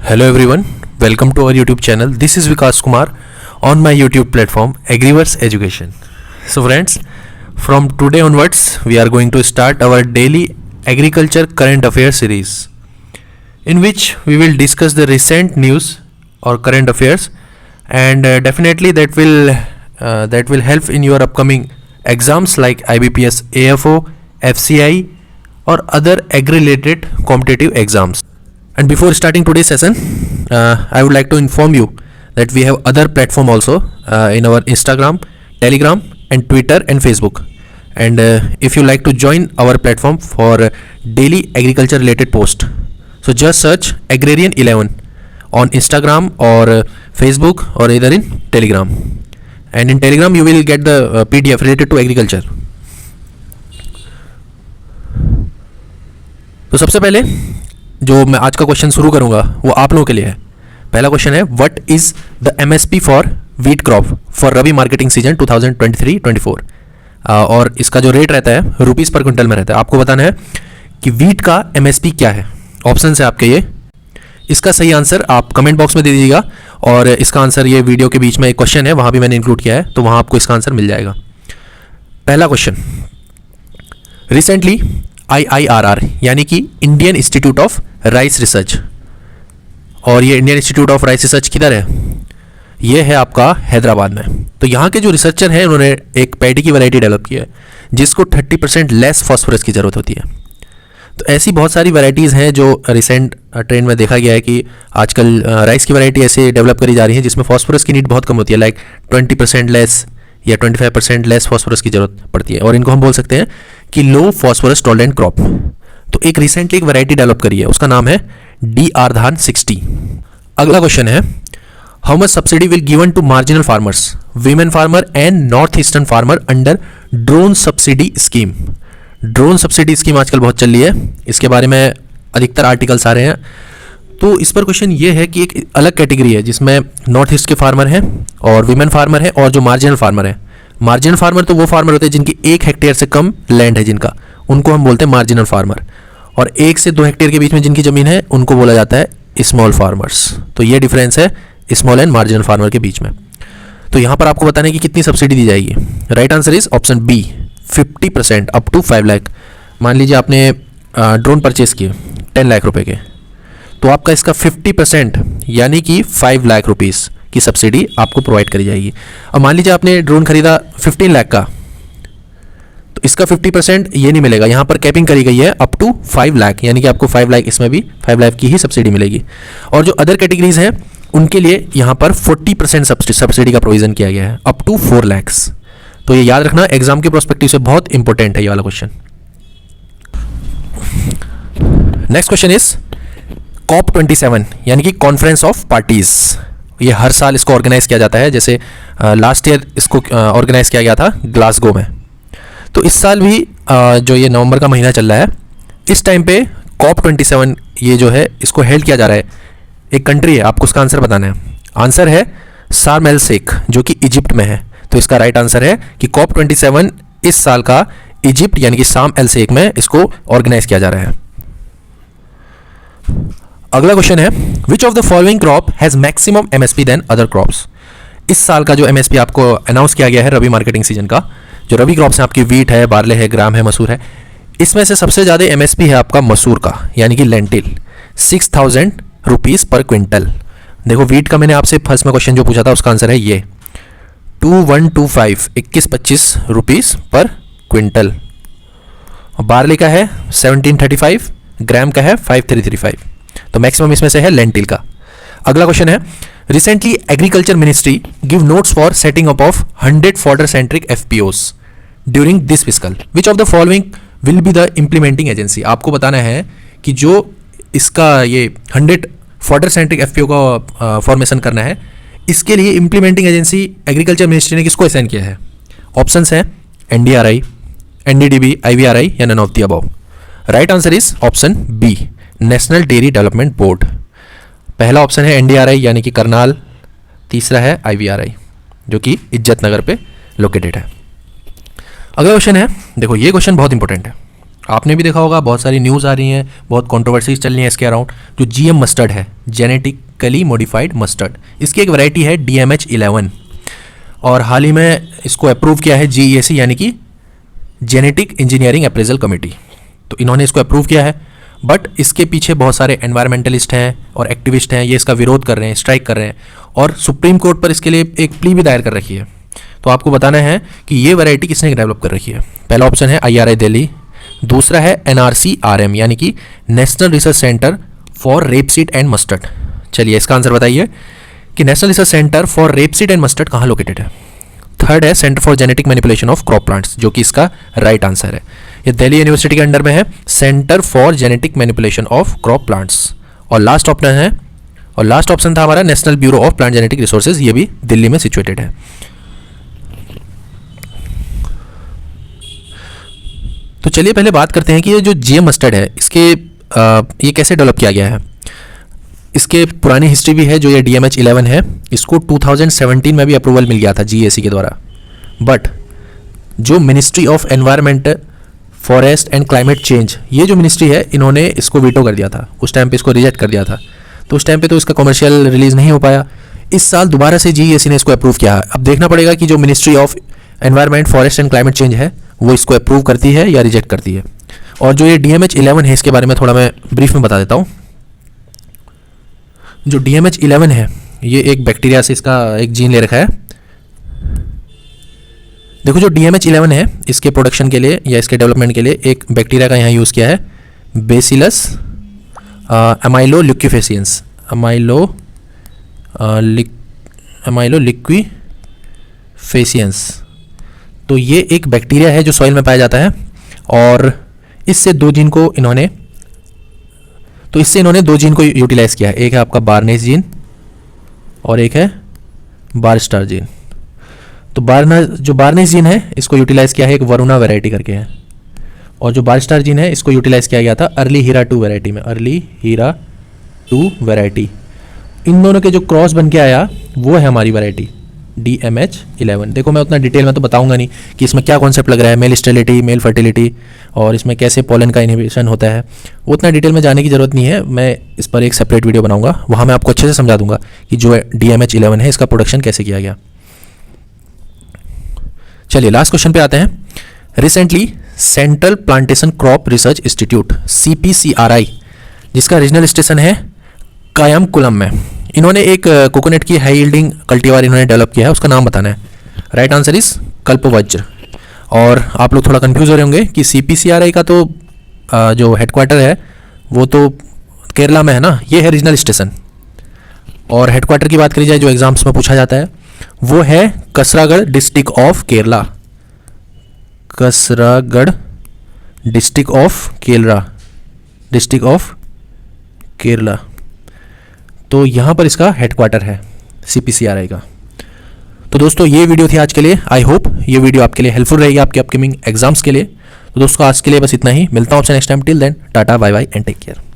Hello everyone, welcome to our YouTube channel. This is Vikas Kumar on my YouTube platform Agriverse Education. So friends, from today onwards we are going to start our daily agriculture current affairs series in which we will discuss the recent news or current affairs, and definitely that will help in your upcoming exams like IBPS AFO, FCI or other agri related competitive exams. And before starting today's session, I would like to inform you that we have other platform also in our Instagram, Telegram and Twitter and Facebook. And if you like to join our platform for daily agriculture related post, so just search Agrarian 11 on Instagram or Facebook or either in Telegram. And in Telegram you will get the PDF related to agriculture. तो सबसे पहले जो मैं आज का question शुरू करूंगा वो आप लोगों के लिए है. पहला क्वेश्चन है, what is the MSP for wheat crop for rabi marketing season 2023-24. और इसका जो रेट रहता है रुपीस पर क्विंटल में रहता है. आपको बताना है कि वीट का एमएसपी क्या है. ऑप्शन है आपके ये. इसका सही आंसर आप कमेंट बॉक्स में दे दीजिएगा, और इसका आंसर ये वीडियो के बीच में एक क्वेश्चन है वहाँ भी मैंने इंक्लूड किया है, तो वहाँ आपको इसका आंसर मिल जाएगा. पहला क्वेश्चन, रिसेंटली IIRR यानी कि Indian institute of rice research, और ये Indian institute of rice research किधर है? ये है आपका हैदराबाद में. तो यहाँ के जो रिसर्चर हैं उन्होंने एक पैडी की वैरायटी डेवलप की है जिसको 30% लेस फॉस्फोरस की ज़रूरत होती है. तो ऐसी बहुत सारी वैरायटीज़ हैं जो रिसेंट ट्रेंड में देखा गया है कि आजकल राइस की वैरायटी ऐसे डेवलप करी जा रही है जिसमें फॉस्फोरस की नीड बहुत कम होती है, लाइक 20% लेस या 25% लेस फॉस्फोरस की ज़रूरत पड़ती है, और इनको हम बोल सकते हैं कि लो फॉस्फोरस टॉलरेंट क्रॉप. तो एक रिसेंटली एक वैरायटी डेवलप करी है, उसका नाम है DR धान 60. अगला क्वेश्चन है, how much subsidy will given to marginal farmers, women farmer and north eastern farmer under drone subsidy scheme. Drone subsidy scheme आजकल बहुत चल रही है, इसके बारे में अधिकतर आर्टिकल्स आ रहे हैं. तो इस पर क्वेश्चन ये है कि एक अलग कैटेगरी है जिसमें नॉर्थ ईस्ट के फार्मर हैं और वीमेन फार्मर हैं और जो मार्जिनल फार्मर हैं. मार्जिनल फार्मर तो वो फार्मर होते हैं जिनकी 1 हेक्टेयर से कम लैंड है जिनका, उनको हम बोलते हैं मार्जिनल फार्मर. और 1 से 2 हेक्टेयर के बीच में जिनकी ज़मीन है उनको बोला जाता है स्मॉल फार्मर्स. तो ये डिफरेंस है स्मॉल एंड मार्जिनल फार्मर के बीच में. तो यहाँ पर आपको बताना है कि कितनी सब्सिडी दी जाएगी. Right answer is option B, 50% up to 5 lakh. मान लीजिए आपने ड्रोन परचेज किए 10 लाख रुपए के, तो आपका इसका 50% यानी कि 5 लाख रुपीज़ की सब्सिडी आपको प्रोवाइड करी जाएगी. और मान लीजिए आपने ड्रोन खरीदा 15 लाख का, तो इसका 50% ये नहीं मिलेगा. यहाँ पर कैपिंग करी गई है अप टू 5 लाख, यानी कि आपको 5 लाख, इसमें भी 5 लाख की ही सब्सिडी मिलेगी. और जो अदर कैटेगरीज हैं उनके लिए यहाँ पर 40% सब्सिडी का प्रोविजन किया गया है अप टू 4 लैक्स. तो ये याद रखना, एग्जाम के प्रोस्पेक्टिव से बहुत इंपॉर्टेंट है ये वाला question. Next question is COP27 यानी कि कॉन्फ्रेंस ऑफ पार्टीज. ये हर साल इसको ऑर्गेनाइज किया जाता है, जैसे लास्ट ईयर इसको ऑर्गेनाइज किया गया था ग्लासगो में. तो इस साल भी जो ये नवंबर का महीना चल रहा है, इस टाइम पे COP27 ये जो है इसको हेल्ड किया जा रहा है. एक कंट्री है, आपको उसका आंसर बताना है. आंसर है शार्म एल शेख जो कि इजिप्ट में है. तो इसका राइट आंसर है कि COP27 इस साल का इजिप्ट यानी कि शार्म एल शेख में इसको ऑर्गेनाइज किया जा रहा है. अगला क्वेश्चन है, which of the following crop has maximum MSP than other crops. इस साल का जो एमएसपी आपको अनाउंस किया गया है रबी मार्केटिंग सीजन का, जो रबी क्रॉप्स हैं आपकी वीट है, बार्ले है, ग्राम है, मसूर है, इसमें से सबसे ज़्यादा एमएसपी है आपका मसूर का यानी कि लेंटिल, 6000 रुपीज़ पर क्विंटल. देखो वीट का मैंने आपसे फर्स्ट में क्वेश्चन जो पूछा था उसका आंसर है ये 2125 रुपीज़ पर क्विंटल. बार्ले का है 1735, ग्राम का है 5335. तो मैक्सिमम इसमें से है लेंटिल का. अगला क्वेश्चन है, recently agriculture ministry give notes for setting up of 100 fodder centric FPOs during this fiscal. Which of the following will be the implementing agency. आपको बताना है कि जो इसका ये 100 फॉडर सेंट्रिक FPO का फॉर्मेशन करना है, इसके लिए इम्प्लीमेंटिंग एजेंसी एग्रीकल्चर मिनिस्ट्री ने किसको असाइन किया है. ऑप्शंस हैं NDRI, NDDB, IVRI या none of the above. Right answer is option B, national dairy development board. पहला ऑप्शन है NDRI यानी कि करनाल, तीसरा है IVRI जो कि इज्जत नगर पे लोकेटेड है. अगला क्वेश्चन है, देखो ये क्वेश्चन बहुत इंपॉर्टेंट है. आपने भी देखा होगा, बहुत सारी न्यूज़ आ रही हैं, बहुत कंट्रोवर्सीज चल रही हैं इसके अराउंड। जो GM मस्टर्ड है, जेनेटिकली मॉडिफाइड मस्टर्ड, इसकी एक वैरायटी है DMH11 और हाल ही में इसको अप्रूव किया है GEAC यानी कि जेनेटिक इंजीनियरिंग अप्रेजल कमेटी। तो इन्होंने इसको अप्रूव किया है, बट इसके पीछे बहुत सारे एनवायरमेंटलिस्ट हैं और एक्टिविस्ट हैं, ये इसका विरोध कर रहे हैं, स्ट्राइक कर रहे हैं और सुप्रीम कोर्ट पर इसके लिए एक प्ली भी दायर कर रखी है। तो आपको बताना है कि ये वैरायटी किसने डेवलप कर रखी है। पहला ऑप्शन है IRI दिल्ली, दूसरा है NRCRM यानी कि national research centre for rapeseed and mustard. चलिए इसका आंसर बताइए कि national research centre for rapeseed and mustard कहाँ लोकेटेड है। थर्ड है centre for genetic manipulation of crop plants, जो कि इसका राइट आंसर है। ये दिल्ली यूनिवर्सिटी के अंडर में है, centre for genetic manipulation of crop plants. और लास्ट ऑप्शन था हमारा national bureau of plant genetic resources, ये भी दिल्ली में सिचुएटेड है। तो चलिए पहले बात करते हैं कि ये जो GM मस्टर्ड है इसके ये कैसे डेवलप किया गया है। इसके पुरानी हिस्ट्री भी है। जो ये DMH11 है इसको 2017 में भी अप्रूवल मिल गया था GEAC के द्वारा, बट जो ministry of environment, forest and climate change, ये जो मिनिस्ट्री है इन्होंने इसको वीटो कर दिया था, उस टाइम पे इसको रिजेक्ट कर दिया था। तो उस टाइम पे तो इसका कमर्शियल रिलीज नहीं हो पाया। इस साल दोबारा से GEAC ने इसको अप्रूव किया है। अब देखना पड़ेगा कि जो ministry of environment, forest and climate change है वो इसको अप्रूव करती है या रिजेक्ट करती है। और जो ये DMH11 है इसके बारे में थोड़ा मैं ब्रीफ में बता देता हूँ। जो DMH11 है ये एक बैक्टीरिया से इसका एक जीन ले रखा है। देखो जो DMH11 है इसके प्रोडक्शन के लिए या इसके डेवलपमेंट के लिए एक बैक्टीरिया का यहाँ यूज़ किया है, बेसिलस अमाइलोलिक्विफेसियंस, अमाइलोलिक्विफेसियंस। तो ये एक बैक्टीरिया है जो सॉइल में पाया जाता है और इससे दो जीन को इन्होंने दो जीन को यूटिलाइज किया है। एक है आपका बार्नेस जीन और एक है बारस्टार जीन। तो जो बार्नेस जीन है इसको यूटिलाइज किया है एक वरुणा वैरायटी करके है, और जो बारस्टार जीन है इसको यूटिलाइज किया गया था अर्ली हीरा 2 वैरायटी में, अर्ली हीरा 2 वैरायटी। इन दोनों के जो क्रॉस बन के आया वो है हमारी वैरायटी DMH11। देखो मैं उतना डिटेल में तो बताऊंगा नहीं कि इसमें क्या कॉन्सेप्ट लग रहा है, मेल स्टेरिलिटी, मेल फर्टिलिटी और इसमें कैसे पोलन का इनहिबिशन होता है, उतना डिटेल में जाने की ज़रूरत नहीं है। मैं इस पर एक सेपरेट वीडियो बनाऊंगा, वहाँ मैं आपको अच्छे से समझा दूंगा कि जो DMH11 है इसका प्रोडक्शन कैसे किया गया। चलिए लास्ट क्वेश्चन पे आते हैं। Recently Central Plantation Crop Research Institute CPCRI, जिसका रीजनल स्टेशन है कायमकुलम में, इन्होंने एक कोकोनट की हाई यील्डिंग कल्टीवार इन्होंने डेवलप किया है, उसका नाम बताना है। Right answer is Kalpavajra. और आप लोग थोड़ा कंफ्यूज हो रहे होंगे कि CPCRI का तो जो हेडक्वार्टर है वो तो केरला में है ना, ये है रीजनल स्टेशन। और हेडक्वार्टर की बात करी जाए जो एग्जाम्स में पूछा जाता है वो है Kasaragod district of Kerala, Kasaragod district of Kerala. तो यहाँ पर इसका हेडक्वार्टर है CPCRI का। तो दोस्तों ये वीडियो थी आज के लिए। आई होप ये वीडियो आपके लिए हेल्पफुल रहेगी आपके अपकमिंग एग्जाम्स के लिए। तो दोस्तों आज के लिए बस इतना ही, मिलता हूँ आपसे next time. Till then tata bye bye and take care.